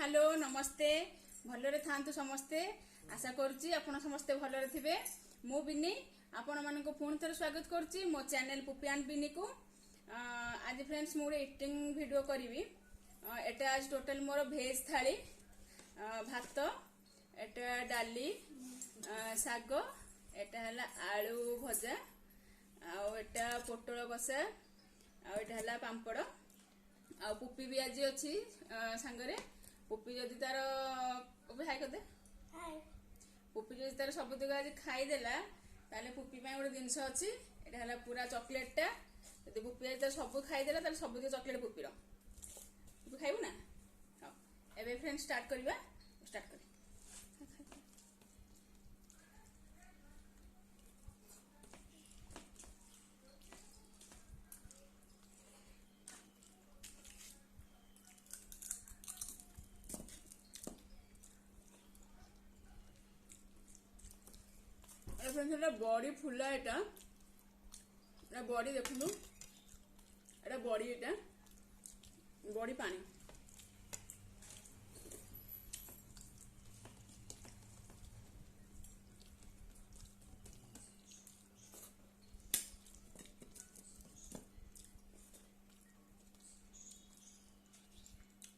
Hello नमस्ते भलरे थांतु समस्ते आशा करुच्ची आपण समस्ते भलरे थिबे। मु बिनी आपण मानको पुणी थरे स्वागत करुच्ची मो चैनल पुपी एंड बिनी को। आज फ्रेंड्स मोर इटिंग वीडियो करी। एटा आज टोटल मोर भेज थाली भात एटा डाली साग एटा हला आलू भजा आटा पोटल कषा आटा पांपड़ आ पुपी भी आज अच्छी सांगरे पुपी जदि तार हाई करदे पुपी जदि तार सब तक आज खाईदेला ताले पुपी गोटे जिनस अच्छी एटा पूरा चॉकलेटा जब पुपी आज सब खाईदेला ताले सब चॉकलेट पुपीर पुपी खाइबू ना। हाँ एबे फ्रेंड स्टार्ट करवा स्टार्ट कर बड़ी फुला एटा बड़ी देखु एटा बड़ी एटा बड़ी पानी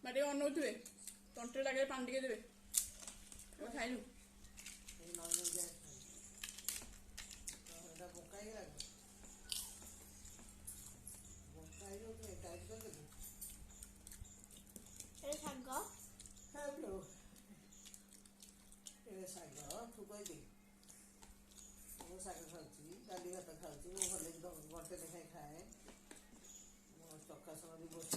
बाटे अनौथे तंटे लगे पानी टिके देवे खाइलु शाग खाऊँ डाली भात खाऊँ भले घंटे लेखाएं खाए चका समय बस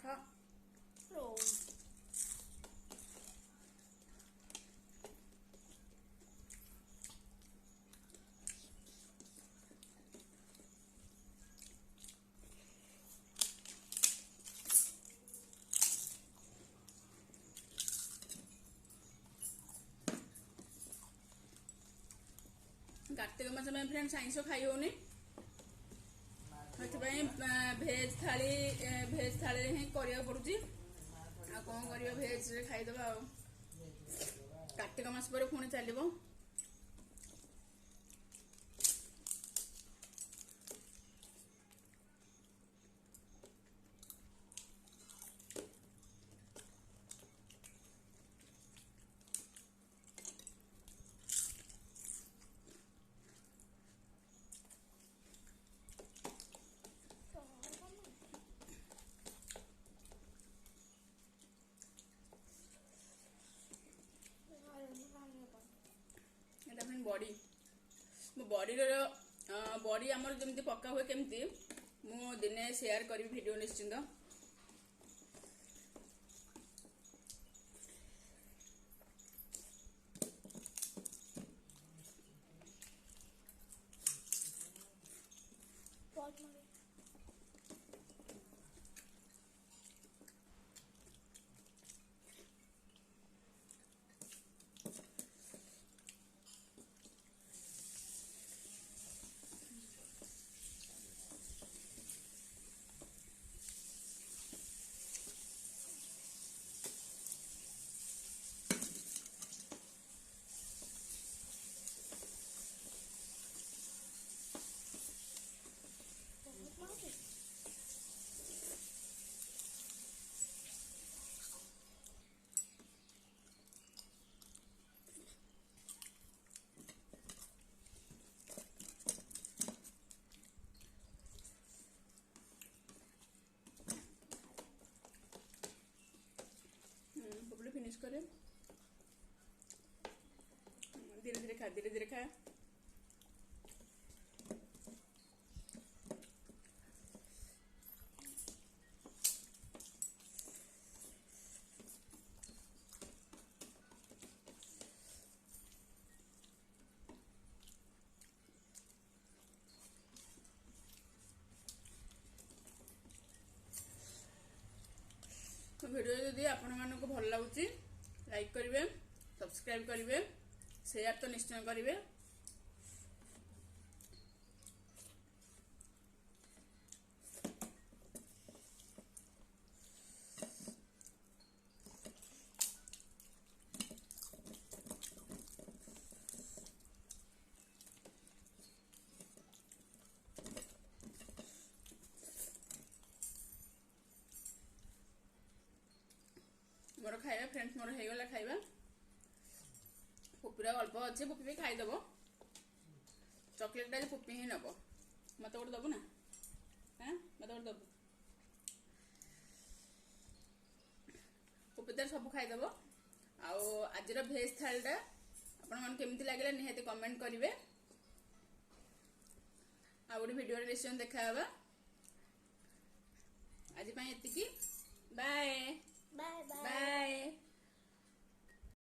खा कार्तिक मास में फ्रेंड्स आइंस खाई होनी भेज थाली ही करिया पड़ुची आ कौन करियो भेज रे खाईदबा आ कार्तिक मास पर पुणी चलिबो। बड़ी बड़ी बड़ी आमर जमी पक्का हुए केमती मु दिने शेयर करी वीडियो निश्चिंत। खा धीरे धीरे खा। तो वीडियो जदि आपण मानक भल लगुच लाइक करेंगे, सब्सक्राइब करेंगे, शेयर तो निश्चय करेंगे। मोर खाଇବା फ्रेंड्स मोर हेगला खाଇବା पुपीरा अल्प अच्छे पुपी भी खाईदेव। चॉकलेट पुपी ही नब मत गोटे दबु ना। हाँ मत गोटे दबु पुपी तार सब खाईदेव। आज भेज थालीटा आपण मन केमती लगे निहाती कमेंट करेंगे। आ गोटे वीडियो निश्चय देखा आज एतिकी। Bye bye bye bye.